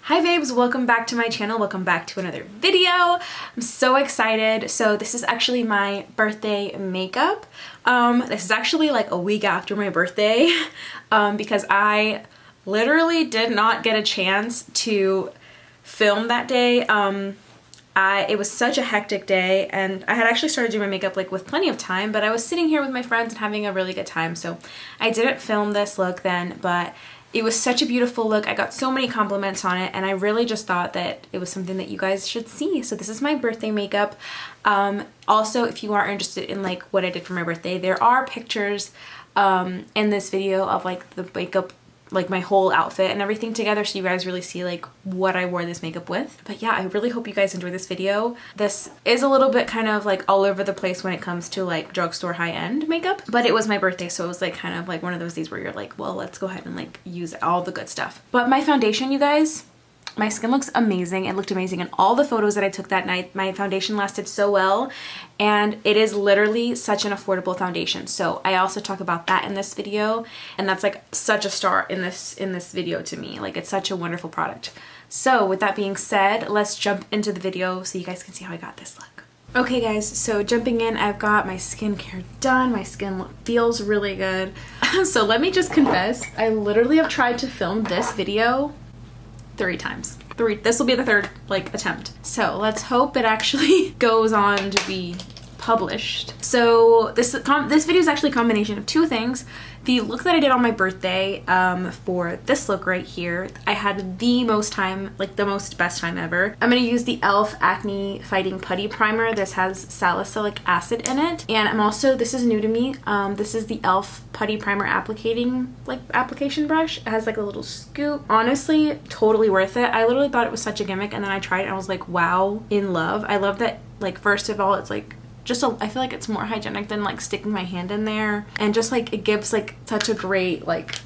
Hi babes, welcome back to my channel. Welcome back to another video. I'm so excited. So this is actually my birthday makeup. This is actually like a week after my birthday because I literally did not get a chance to film that day. It was such a hectic day and I had actually started doing my makeup like with plenty of time, but I was sitting here with my friends and having a really good time. So I didn't film this look then, but it was such a beautiful look. I got so many compliments on it and I really just thought that it was something that you guys should see. So this is my birthday makeup. Also, if you are interested in like what I did for my birthday, there are pictures in this video of like the makeup, like my whole outfit and everything together, so you guys really see like what I wore this makeup with. But yeah, I really hope you guys enjoy this video. This is a little bit kind of like all over the place when it comes to like drugstore high-end makeup, but it was my birthday, so it was like kind of like one of those days where you're like, well, let's go ahead and like use all the good stuff. But my foundation, you guys, my skin looks amazing. It looked amazing in all the photos that I took that night. My foundation lasted so well and it is literally such an affordable foundation. So I also talk about that in this video, and that's like such a star in this video to me. Like, it's such a wonderful product. So with that being said, let's jump into the video so you guys can see how I got this look. Okay guys, so jumping in, I've got my skincare done. My skin feels really good. So let me just confess, I literally have tried to film this video 3 times. This will be the 3rd like attempt. So let's hope it actually goes on to be published. So this video is actually a combination of 2 things. The look that I did on my birthday, for this look right here, I had the most time, like the most best time ever. I'm gonna use the e.l.f. Acne Fighting Putty Primer. This has salicylic acid in it. And I'm also, this is new to me, this is the e.l.f. Putty Primer application brush. It has like a little scoop. Honestly, totally worth it. I literally thought it was such a gimmick, and then I tried it and I was like, wow, in love. I love that, like, first of all, it's like, I feel like it's more hygienic than like sticking my hand in there, and just like it gives like such a great like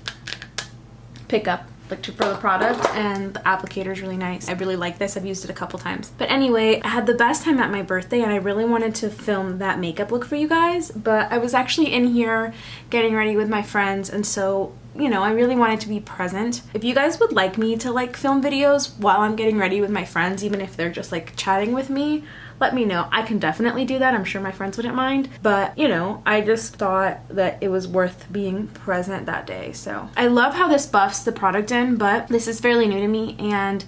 pickup like for the product, and the applicator is really nice. I really like this. I've used it a couple times. But anyway, I had the best time at my birthday and I really wanted to film that makeup look for you guys, but I was actually in here getting ready with my friends, and so, you know, I really wanted to be present. If you guys would like me to like film videos while I'm getting ready with my friends, even if they're just like chatting with me, let me know. I can definitely do that. I'm sure my friends wouldn't mind, but you know, I just thought that it was worth being present that day. So I love how this buffs the product in, but this is fairly new to me, and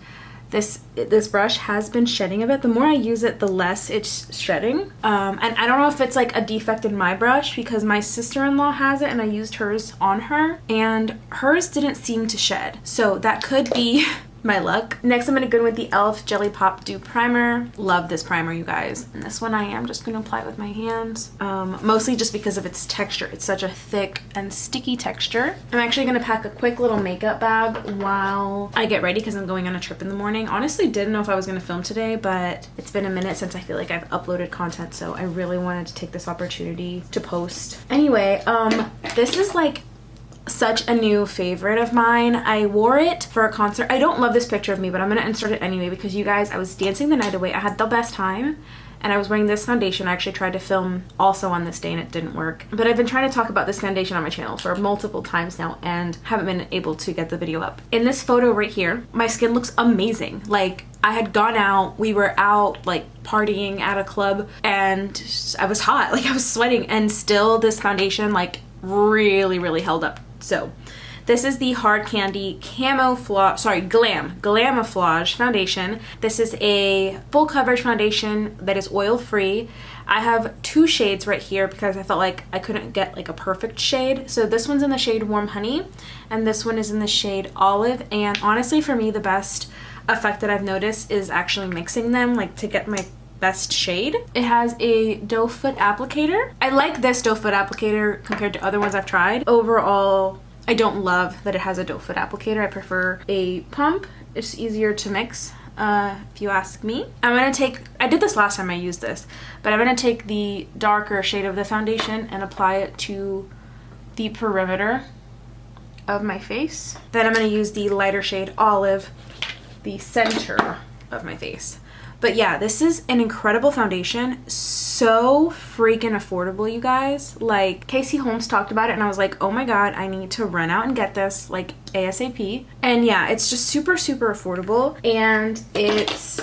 this brush has been shedding a bit. The more I use it, the less it's shedding. And I don't know if it's like a defect in my brush, because my sister-in-law has it and I used hers on her and hers didn't seem to shed. So that could be my luck. Next, I'm gonna go in with the e.l.f. Jelly Pop Dew Primer. Love this primer, you guys. And this one I am just gonna apply it with my hands, mostly just because of its texture. It's such a thick and sticky texture. I'm actually gonna pack a quick little makeup bag while I get ready because I'm going on a trip in the morning. Honestly, didn't know if I was gonna film today, but it's been a minute since I feel like I've uploaded content, so I really wanted to take this opportunity to post. Anyway, this is like such a new favorite of mine. I wore it for a concert. I don't love this picture of me, but I'm gonna insert it anyway because, you guys, I was dancing the night away. I had the best time and I was wearing this foundation. I actually tried to film also on this day and it didn't work, but I've been trying to talk about this foundation on my channel for multiple times now and haven't been able to get the video up. In this photo right here, my skin looks amazing. Like, I had gone out, we were out like partying at a club and I was hot, like I was sweating, and still this foundation like really held up. So this is the Hard Candy Glamaflage foundation. This is a full coverage foundation that is oil free. I have 2 shades right here because I felt like I couldn't get like a perfect shade. So this one's in the shade Warm Honey and this one is in the shade Olive. And honestly, for me, the best effect that I've noticed is actually mixing them, like to get my best shade. It has a doe foot applicator. I like this doe foot applicator compared to other ones I've tried. Overall, I don't love that it has a doe foot applicator. I prefer a pump. It's easier to mix, if you ask me. I did this last time I used this, but I'm gonna take the darker shade of the foundation and apply it to the perimeter of my face. Then I'm gonna use the lighter shade Olive, the center of my face. But yeah, this is an incredible foundation. So freaking affordable, you guys. Like, Casey Holmes talked about it and I was like, oh my god, I need to run out and get this like ASAP. And yeah, it's just super affordable, and it's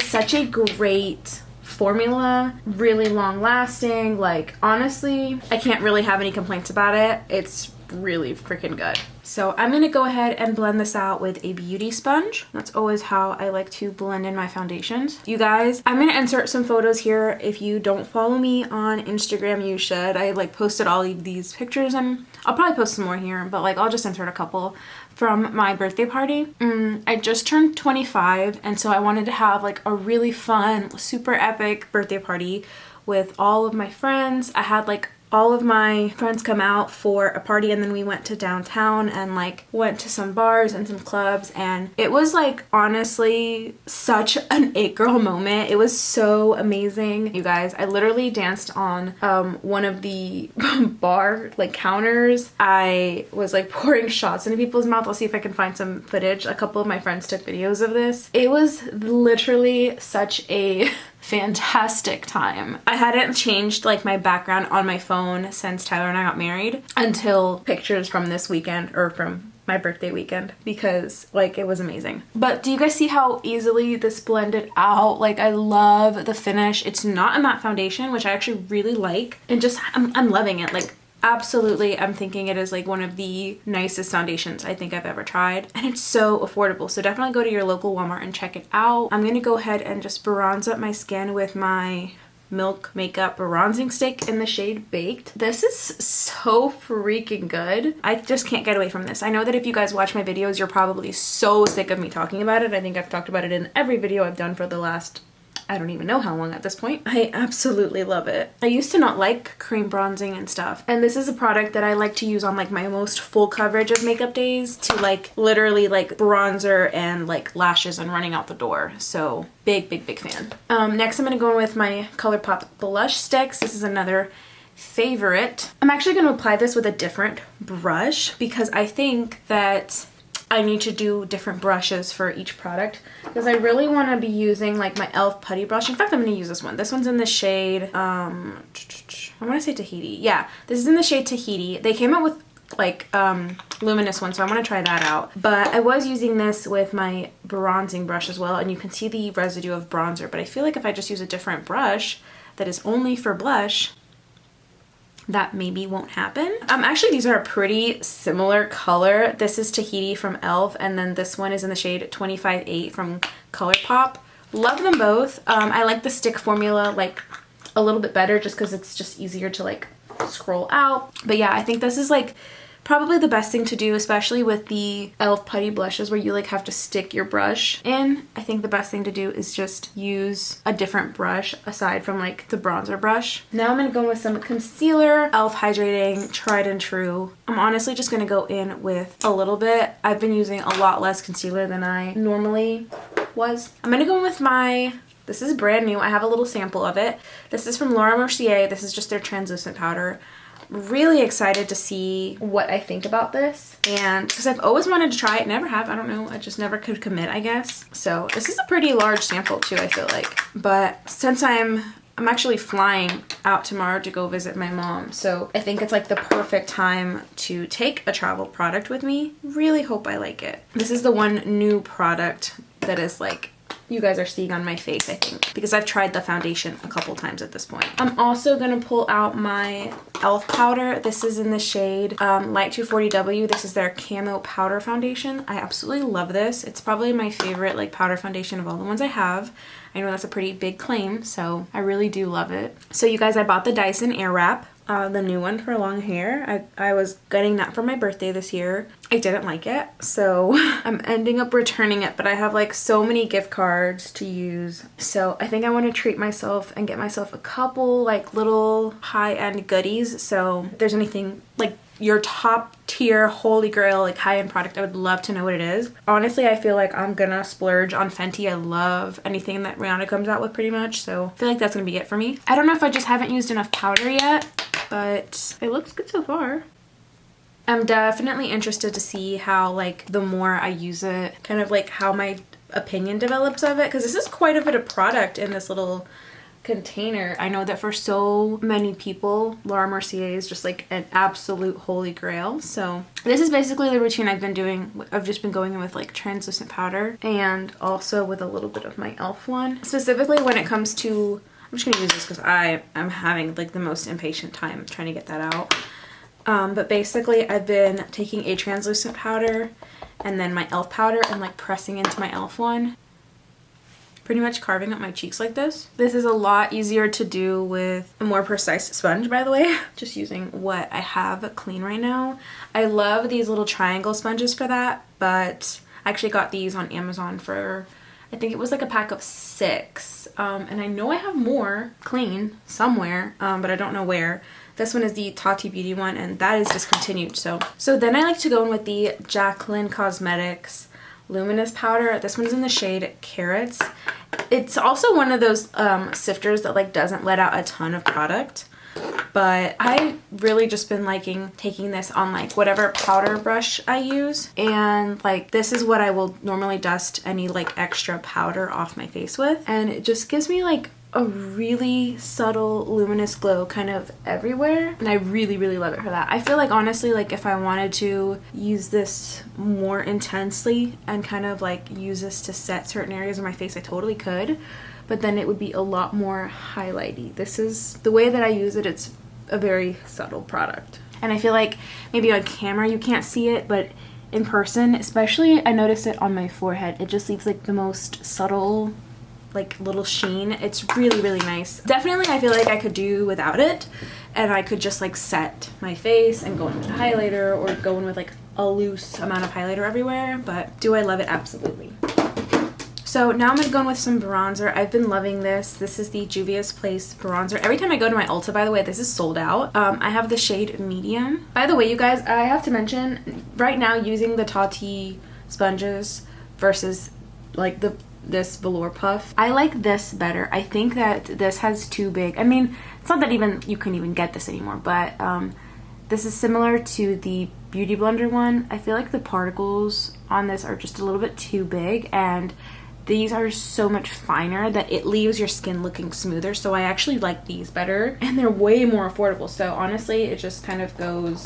such a great formula, really long lasting. Like, honestly, I can't really have any complaints about it. It's really freaking good. So I'm gonna go ahead and blend this out with a beauty sponge. That's always how I like to blend in my foundations. You guys, I'm gonna insert some photos here. If you don't follow me on Instagram, you should. I like posted all of these pictures, and I'll probably post some more here, but like I'll just insert a couple from my birthday party. I just turned 25, and so I wanted to have like a really fun, super epic birthday party with all of my friends. I had like all of my friends come out for a party, and then we went to downtown and like went to some bars and some clubs, and it was like honestly such an it girl moment. It was so amazing, you guys. I literally danced on one of the bar like counters. I was like pouring shots into people's mouth. I'll see if I can find some footage. A couple of my friends took videos of this. It was literally such a fantastic time. I hadn't changed like my background on my phone since Tyler and I got married until pictures from this weekend, or from my birthday weekend, because like it was amazing. But do you guys see how easily this blended out? Like, I love the finish. It's not a matte foundation, which I actually really like, and just I'm loving it. Like, absolutely, I'm thinking it is like one of the nicest foundations I think I've ever tried, and it's so affordable. So definitely go to your local Walmart and check it out. I'm gonna go ahead and just bronze up my skin with my Milk Makeup bronzing stick in the shade Baked. This is so freaking good. I just can't get away from this. I know that if you guys watch my videos, you're probably so sick of me talking about it. I think I've talked about it in every video I've done for the last, I don't even know how long at this point. I absolutely love it. I used to not like cream bronzing and stuff, and this is a product that I like to use on like my most full coverage of makeup days, to like literally like bronzer and like lashes and running out the door. So big fan. Next I'm gonna go in with my ColourPop blush sticks. This is another favorite. I'm actually going to apply this with a different brush because I think that I need to do different brushes for each product, because I really want to be using like my e.l.f. putty brush. In fact, I'm going to use this one. This one's in the shade, I want to say Tahiti. Yeah, this is in the shade Tahiti. They came out with like luminous one, so I want to try that out. But I was using this with my bronzing brush as well, and you can see the residue of bronzer. But I feel like if I just use a different brush that is only for blush, that maybe won't happen. Actually, these are a pretty similar color. This is Tahiti from e.l.f. and then this one is in the shade 25-8 from ColourPop. Love them both. I like the stick formula like a little bit better just because it's just easier to like scroll out. But yeah, I think this is like probably the best thing to do, especially with the e.l.f. putty blushes where you like have to stick your brush in. I think the best thing to do is just use a different brush aside from like the bronzer brush. Now I'm going to go with some concealer, e.l.f. Hydrating Tried and True. I'm honestly just going to go in with a little bit. I've been using a lot less concealer than I normally was. I'm going to go in with my, this is brand new, I have a little sample of it. This is from Laura Mercier. This is just their translucent powder. Really excited to see what I think about this, and because I've always wanted to try it, never have, I don't know, I just never could commit, I guess. So this is a pretty large sample too, I feel like, but since I'm actually flying out tomorrow to go visit my mom, so I think it's like the perfect time to take a travel product with me. Really hope I like it. This is the one new product that is like you guys are seeing on my face, I think, because I've tried the foundation a couple times at this point. I'm also gonna pull out my e.l.f. powder. This is in the shade Light 240W. This is their Camo Powder Foundation. I absolutely love this. It's probably my favorite like powder foundation of all the ones I have. I know that's a pretty big claim, so I really do love it. So you guys, I bought the Dyson Airwrap. The new one for long hair. I was getting that for my birthday this year. I didn't like it, so I'm ending up returning it, but I have like so many gift cards to use. So I think I want to treat myself and get myself a couple like little high-end goodies. So if there's anything like your top tier holy grail like high-end product, I would love to know what it is. Honestly, I feel like I'm gonna splurge on Fenty. I love anything that Rihanna comes out with pretty much, so I feel like that's gonna be it for me. I don't know if I just haven't used enough powder yet, but it looks good so far. I'm definitely interested to see how like the more I use it, kind of like how my opinion develops of it, because this is quite a bit of product in this little container. I know that for so many people, Laura Mercier is just like an absolute holy grail. So this is basically the routine I've been doing. I've just been going in with like translucent powder and also with a little bit of my e.l.f. one. Specifically when it comes to, I'm just gonna use this because I'm having like the most impatient time trying to get that out. But basically I've been taking a translucent powder and then my e.l.f. powder and like pressing into my e.l.f. one. Pretty much carving up my cheeks like this. This is a lot easier to do with a more precise sponge, by the way. Just using what I have clean right now. I love these little triangle sponges for that, but I actually got these on Amazon for, I think it was like a pack of 6. And I know I have more clean somewhere, but I don't know where. This one is the Tati Beauty one, and that is discontinued. So then I like to go in with the Jaclyn Cosmetics Luminous powder. This one's in the shade Carrots. It's also one of those sifters that like doesn't let out a ton of product, but I really just been liking taking this on like whatever powder brush I use, and like this is what I will normally dust any like extra powder off my face with, and it just gives me like a really subtle luminous glow kind of everywhere, and I really love it for that. I feel like honestly, like if I wanted to use this more intensely and kind of like use this to set certain areas of my face, I totally could, but then it would be a lot more highlighty. This is the way that I use it. It's a very subtle product, and I feel like maybe on camera you can't see it, but in person especially, I notice it on my forehead. It just leaves like the most subtle like little sheen. It's really nice. Definitely I feel like I could do without it, and I could just like set my face and go in with a highlighter or go in with like a loose amount of highlighter everywhere, but do I love it? Absolutely. So now I'm gonna go in with some bronzer. I've been loving this. This is the Juvia's Place bronzer. Every time I go to my Ulta, by the way, this is sold out. I have the shade Medium. By the way, you guys, I have to mention right now using the Tati sponges versus like this velour puff, I like this better. I think that this has too big, I mean, it's not that even you can even get this anymore, but this is similar to the Beauty Blender one. I feel like the particles on this are just a little bit too big, and these are so much finer that it leaves your skin looking smoother. So I actually like these better, and they're way more affordable. So honestly, it just kind of goes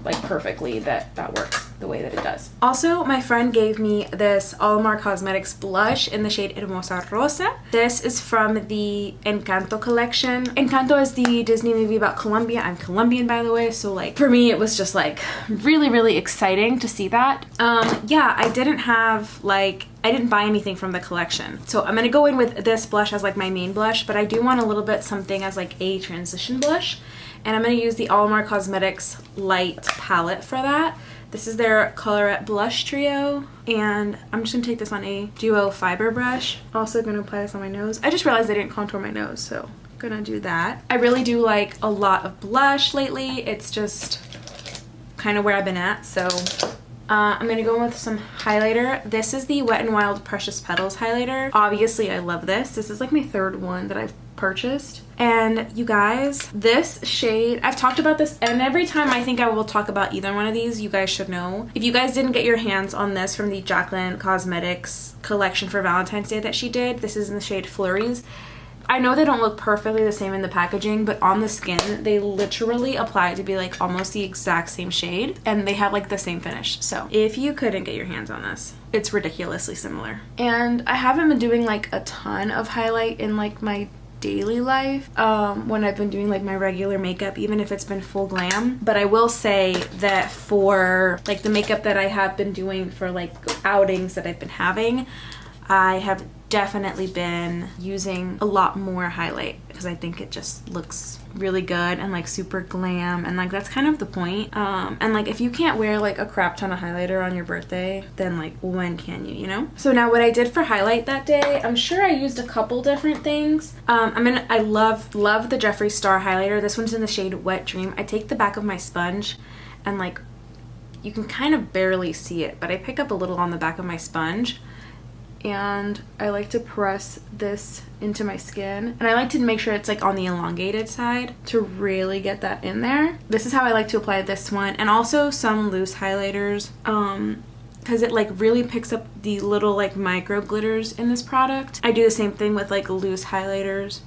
like perfectly that works the way that it does. Also, my friend gave me this Almar Cosmetics blush in the shade Hermosa Rosa. This is from the Encanto collection. Encanto is the Disney movie about Colombia. I'm Colombian, by the way, so like for me it was just like really exciting to see that. Yeah, I didn't buy anything from the collection, so I'm gonna go in with this blush as like my main blush, but I do want a little bit something as like a transition blush, and I'm gonna use the Almar Cosmetics light palette for that. This is their Colorette Blush Trio, and I'm just gonna take this on a Duo Fiber brush. Also gonna apply this on my nose. I just realized I didn't contour my nose, so I'm gonna do that. I really do like a lot of blush lately. It's just kind of where I've been at, so I'm gonna go in with some highlighter. This is the Wet n Wild Precious Petals highlighter. Obviously, I love this. This is like my 3rd one that I've purchased. And you guys, this shade, I've talked about this, and every time I think I will talk about either one of these, you guys should know. If you guys didn't get your hands on this from the Jaclyn Cosmetics collection for Valentine's Day that she did, this is in the shade Flurries. I know they don't look perfectly the same in the packaging, but on the skin, they literally apply to be like almost the exact same shade, and they have like the same finish. So if you couldn't get your hands on this, it's ridiculously similar. And I haven't been doing like a ton of highlight in like my daily life when I've been doing like my regular makeup, even if it's been full glam, but I will say that for like the makeup that I have been doing for like outings that I've been having, I have definitely been using a lot more highlight because I think it just looks really good and like super glam, and like that's kind of the point. And like if you can't wear like a crap ton of highlighter on your birthday, then like when can you know? So now what I did for highlight that day, I'm sure I used a couple different things. I love the Jeffree Star highlighter. This one's in the shade Wet Dream. I take the back of my sponge and like you can kind of barely see it, but I pick up a little on the back of my sponge, and I like to press this into my skin, and I like to make sure it's like on the elongated side to really get that in there. This is how I like to apply this one, and also some loose highlighters. because it like really picks up the little like micro glitters in this product. I do the same thing with like loose highlighters.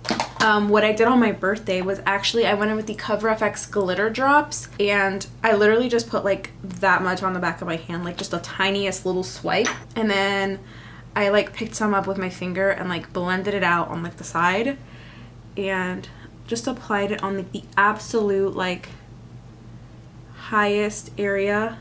What I did on my birthday was actually I went in with the Cover FX glitter drops, and I literally just put like that much on the back of my hand, like just the tiniest little swipe, and then I like picked some up with my finger and like blended it out on like the side and just applied it on like the absolute like highest area.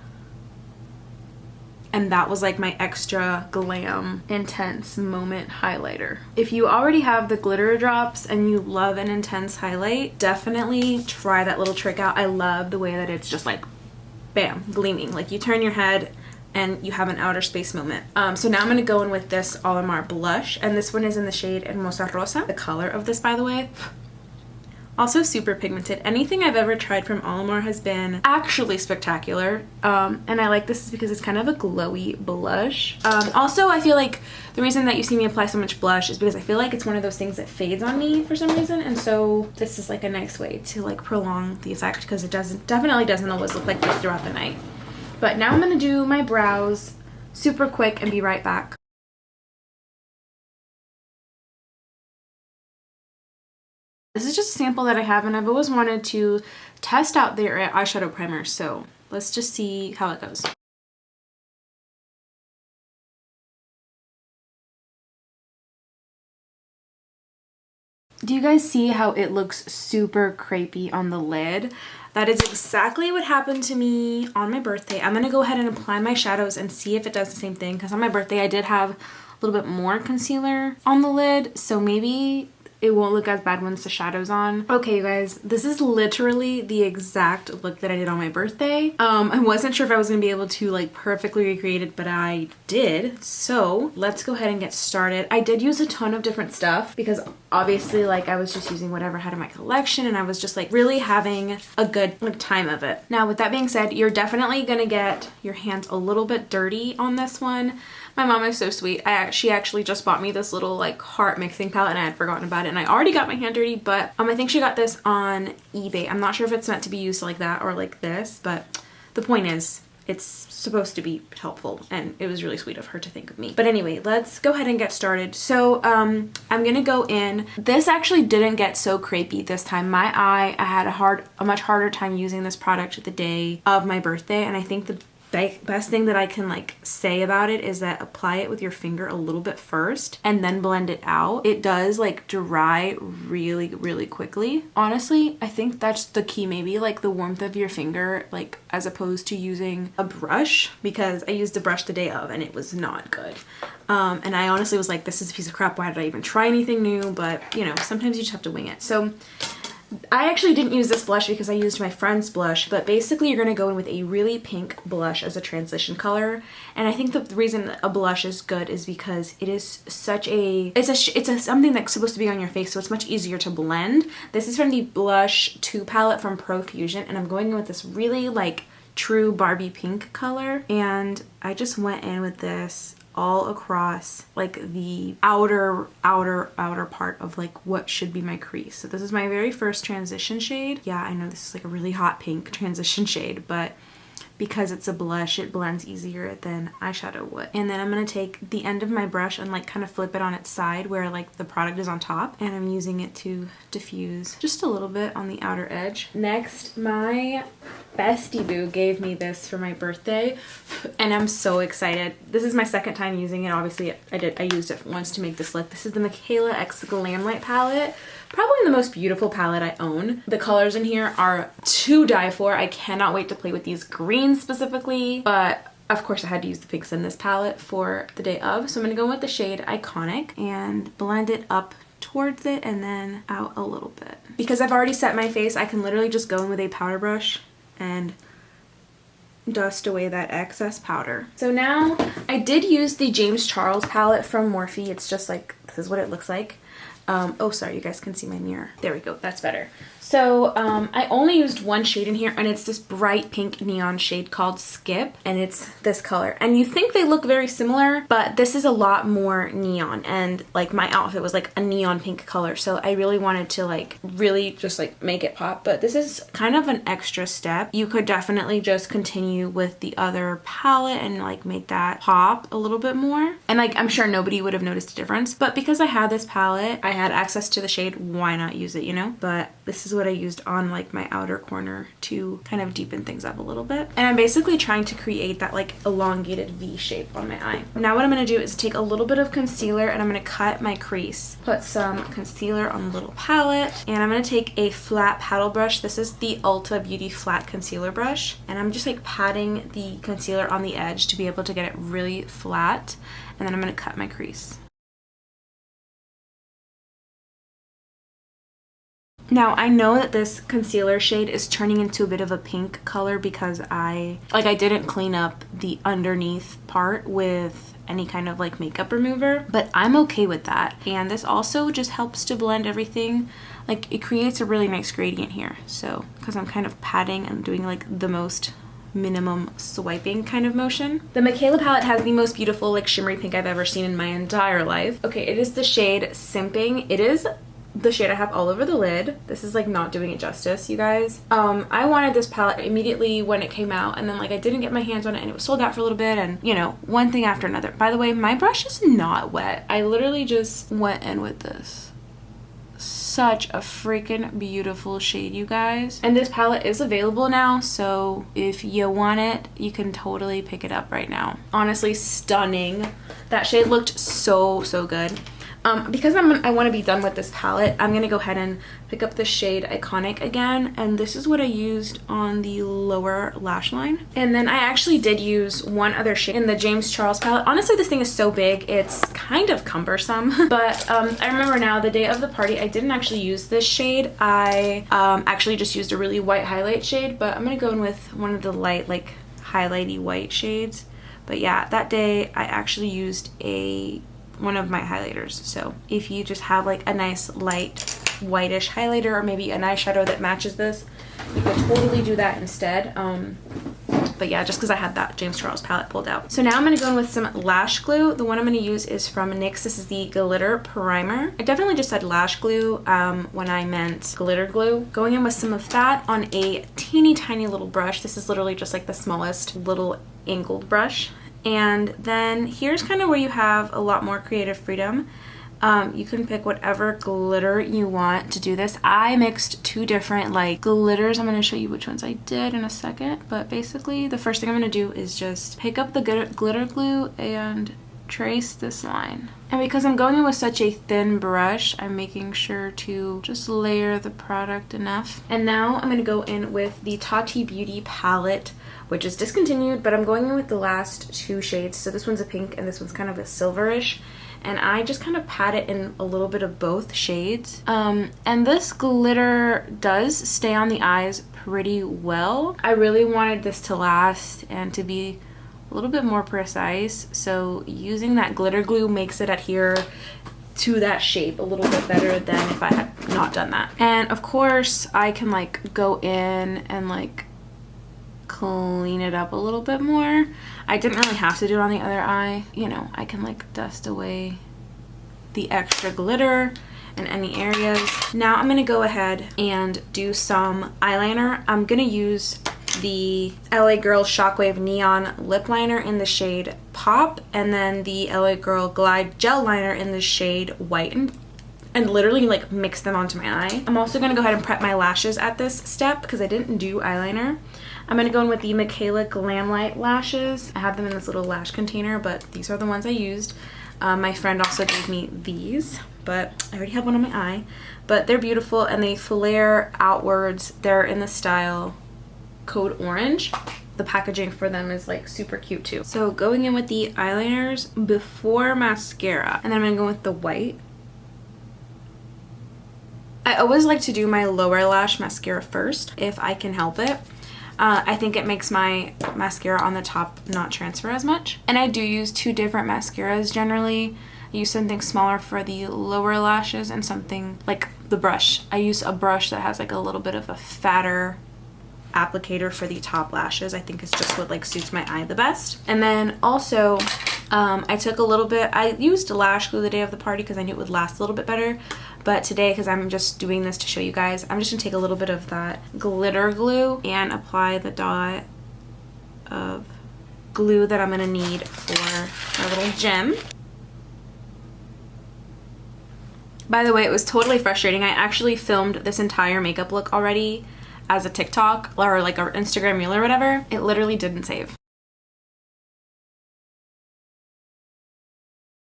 And that was like my extra Glam Intense Moment highlighter. If you already have the glitter drops and you love an intense highlight, definitely try that little trick out. I love the way that it's just like, bam, gleaming. Like you turn your head and you have an outer space moment. So now I'm gonna go in with this Olimar blush, and this one is in the shade Hermosa Rosa. The color of this, by the way, also super pigmented. Anything I've ever tried from Olimar has been actually spectacular. And I like this because it's kind of a glowy blush. Also, I feel like the reason that you see me apply so much blush is because I feel like it's one of those things that fades on me for some reason. And so this is like a nice way to like prolong the effect, because it definitely doesn't always look like this throughout the night. But now I'm gonna do my brows super quick and be right back. This is just a sample that I have, and I've always wanted to test out their eyeshadow primer, so let's just see how it goes. Do you guys see how it looks super crepey on the lid? That is exactly what happened to me on my birthday. I'm gonna go ahead and apply my shadows and see if it does the same thing, because on my birthday I did have a little bit more concealer on the lid, so maybe it won't look as bad once the shadow's on. Okay, you guys, this is literally the exact look that I did on my birthday. I wasn't sure if I was gonna be able to like perfectly recreate it, but I did. So let's go ahead and get started. I did use a ton of different stuff because obviously like I was just using whatever I had in my collection, and I was just like really having a good like time of it. Now with that being said, you're definitely gonna get your hands a little bit dirty on this one. My mom is so sweet. She actually just bought me this little like heart mixing palette, and I had forgotten about it, and I already got my hand dirty, but I think she got this on eBay. I'm not sure if it's meant to be used like that or like this, but the point is it's supposed to be helpful, and it was really sweet of her to think of me. But anyway, let's go ahead and get started. So I'm gonna go in. This actually didn't get so crepey this time. I had a much harder time using this product the day of my birthday, and I think the best thing that I can like say about it is that apply it with your finger a little bit first and then blend it out. It does like dry really quickly. Honestly, I think that's the key, maybe like the warmth of your finger, like as opposed to using a brush, because I used a brush the day of and it was not good. And I honestly was like, this is a piece of crap, why did I even try anything new? But you know, sometimes you just have to wing it. So I actually didn't use this blush because I used my friend's blush, but basically you're going to go in with a really pink blush as a transition color. And I think the reason a blush is good is because it is such it's something that's supposed to be on your face, so it's much easier to blend. This is from the Blush 2 palette from Profusion, and I'm going in with this really like true Barbie pink color, and I just went in with this all across like the outer part of like what should be my crease. So this is my very first transition shade. Yeah, I know this is like a really hot pink transition shade, but because it's a blush, it blends easier than eyeshadow would. And then I'm gonna take the end of my brush and like kind of flip it on its side where like the product is on top, and I'm using it to diffuse just a little bit on the outer edge. Next, my bestie boo gave me this for my birthday, and I'm so excited. This is my second time using it. Obviously I used it once to make this look. This is the Michaela X Glam Light palette. Probably the most beautiful palette I own. The colors in here are to die for. I cannot wait to play with these greens specifically, but of course I had to use the pinks in this palette for the day of. So I'm gonna go with the shade Iconic and blend it up towards it and then out a little bit. Because I've already set my face, I can literally just go in with a powder brush and dust away that excess powder. So now I did use the James Charles palette from Morphe. It's just like, this is what it looks like. Oh, sorry, you guys can see my mirror. There we go, that's better. So I only used one shade in here, and it's this bright pink neon shade called Skip, and it's this color. And you think they look very similar, but this is a lot more neon, and like my outfit was like a neon pink color, so I really wanted to like really just like make it pop. But this is kind of an extra step. You could definitely just continue with the other palette and like make that pop a little bit more, and like I'm sure nobody would have noticed a difference, but because I had this palette, I had access to the shade, why not use it, you know? But this is what I used on like my outer corner to kind of deepen things up a little bit. And I'm basically trying to create that like elongated V shape on my eye. Now what I'm going to do is take a little bit of concealer and I'm going to cut my crease. Put some concealer on the little palette, and I'm going to take a flat paddle brush. This is the Ulta Beauty flat concealer brush, and I'm just like patting the concealer on the edge to be able to get it really flat, and then I'm going to cut my crease. Now I know that this concealer shade is turning into a bit of a pink color because I didn't clean up the underneath part with any kind of like makeup remover, but I'm okay with that. And this also just helps to blend everything. Like it creates a really nice gradient here. So because I'm kind of patting and doing like the most minimum swiping kind of motion. The Michaela palette has the most beautiful like shimmery pink I've ever seen in my entire life. Okay, it is the shade Simping. It is the shade I have all over the lid. This is like not doing it justice, you guys. I wanted this palette immediately when it came out, and then like I didn't get my hands on it and it was sold out for a little bit, and you know, one thing after another. By the way, my brush is not wet. I literally just went in with this. Such a freaking beautiful shade, you guys. And this palette is available now, so if you want it, you can totally pick it up right now. Honestly, stunning. That shade looked so good. Because I want to be done with this palette, I'm gonna go ahead and pick up the shade Iconic again, and this is what I used on the lower lash line. And then I actually did use one other shade in the James Charles palette. Honestly, this thing is so big, it's kind of cumbersome, but I remember now the day of the party, I didn't actually use this shade. I actually just used a really white highlight shade, but I'm gonna go in with one of the light, like highlighty white shades. But yeah, that day I actually used one of my highlighters. So if you just have like a nice light whitish highlighter, or maybe an eyeshadow that matches this, you could totally do that instead. But yeah, just because I had that James Charles palette pulled out. So now I'm going to go in with some lash glue. The one I'm going to use is from NYX. This is the Glitter Primer. I definitely just said lash glue when I meant glitter glue. Going in with some of that on a teeny tiny little brush. This is literally just like the smallest little angled brush. And then here's kind of where you have a lot more creative freedom. You can pick whatever glitter you want to do this. I mixed two different like glitters. I'm going to show you which ones I did in a second. But basically the first thing I'm going to do is just pick up the glitter glue and trace this line. And because I'm going in with such a thin brush, I'm making sure to just layer the product enough. And now I'm going to go in with the Tati Beauty palette, which is discontinued, but I'm going in with the last two shades. So this one's a pink and this one's kind of a silverish. And I just kind of pat it in a little bit of both shades. And this glitter does stay on the eyes pretty well. I really wanted this to last and to be a little bit more precise, so using that glitter glue makes it adhere to that shape a little bit better than if I had not done that. And of course I can like go in and like clean it up a little bit more. I didn't really have to do it on the other eye, you know. I can like dust away the extra glitter in any areas. Now I'm gonna go ahead and do some eyeliner. I'm gonna use the LA Girl Shockwave Neon Lip Liner in the shade Pop, and then the LA Girl Glide Gel Liner in the shade White, and literally like mix them onto my eye. I'm also gonna go ahead and prep my lashes at this step because I didn't do eyeliner. I'm gonna go in with the Michaela Glam Light lashes. I have them in this little lash container, but these are the ones I used. My friend also gave me these, but I already have one on my eye. But they're beautiful and they flare outwards. They're in the style Code Orange. The packaging for them is like super cute too. So going in with the eyeliners before mascara, and then I'm gonna go with the white. I always like to do my lower lash mascara first if I can help it. I think it makes my mascara on the top not transfer as much. And I do use two different mascaras generally. I use something smaller for the lower lashes and something like the brush. I use a brush that has like a little bit of a fatter applicator for the top lashes. I think it's just what like suits my eye the best. And then also I took a little bit, I used lash glue the day of the party because I knew it would last a little bit better, but today, because I'm just doing this to show you guys, I'm just gonna take a little bit of that glitter glue and apply the dot of glue that I'm gonna need for my little gem. By the way, it was totally frustrating. I actually filmed this entire makeup look already as a TikTok or like an Instagram reel or whatever. It literally didn't save.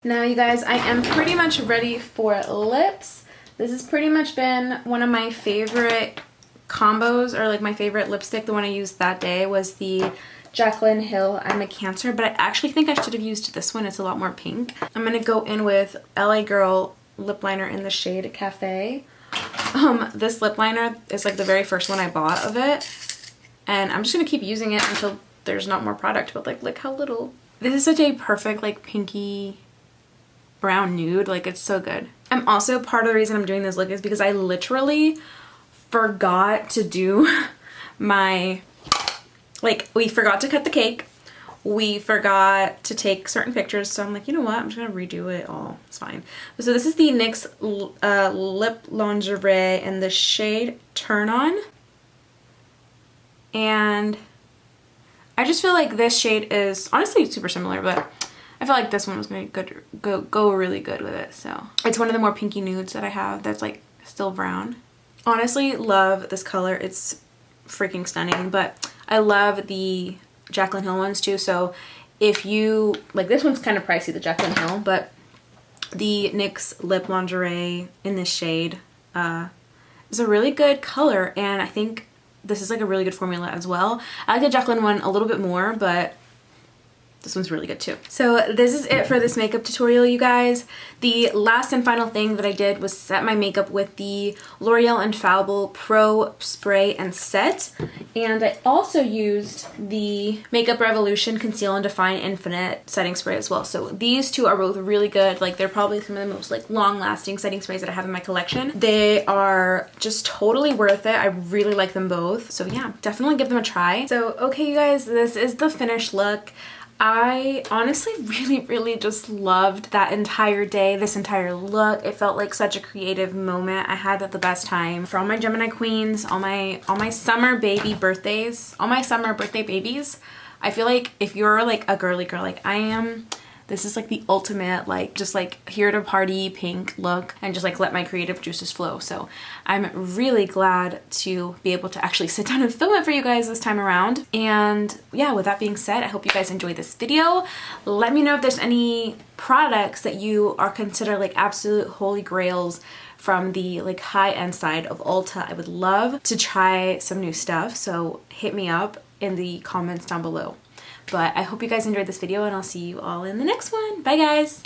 Now you guys, I am pretty much ready for lips. This has pretty much been one of my favorite combos, or like my favorite lipstick. The one I used that day was the Jaclyn Hill I'm a Cancer, but I actually think I should have used this one. It's a lot more pink. I'm gonna go in with LA Girl lip liner in the shade Cafe. This lip liner is like the very first one I bought of it, and I'm just gonna keep using it until there's not more product, but like look how little. This is such a perfect like pinky brown nude, like it's so good. I'm also, part of the reason I'm doing this look is because I literally forgot to do my, like, we forgot to cut the cake, we forgot to take certain pictures, so I'm like, you know what, I'm just gonna redo it all, it's fine. So this is the NYX lip lingerie in the shade Turn On, and I just feel like this shade is honestly super similar, but I feel like this one was gonna go really good with it. So it's one of the more pinky nudes that I have that's like still brown. Honestly, love this color. It's freaking stunning, but I love the Jaclyn Hill ones too. So if you like, this one's kind of pricey, the Jaclyn Hill, but the NYX lip lingerie in this shade is a really good color, and I think this is like a really good formula as well. I like the Jaclyn one a little bit more, but this one's really good too. So this is it for this makeup tutorial, you guys. The last and final thing that I did was set my makeup with the L'Oreal Infallible Pro Spray and Set. And I also used the Makeup Revolution Conceal and Define Infinite Setting Spray as well. So these two are both really good. Like, they're probably some of the most like long-lasting setting sprays that I have in my collection. They are just totally worth it. I really like them both. So yeah, definitely give them a try. So okay, you guys, this is the finished look. I honestly really just loved that entire day, this entire look. It felt like such a creative moment. I had the best time. For all my Gemini queens, all my summer baby birthdays, all my summer birthday babies, I feel like if you're like a girly girl like I am, this is like the ultimate, like, just like here to party pink look and just like let my creative juices flow. So I'm really glad to be able to actually sit down and film it for you guys this time around. And yeah, with that being said, I hope you guys enjoyed this video. Let me know if there's any products that you are consider like absolute holy grails from the like high-end side of Ulta. I would love to try some new stuff, so hit me up in the comments down below. But I hope you guys enjoyed this video, and I'll see you all in the next one. Bye guys!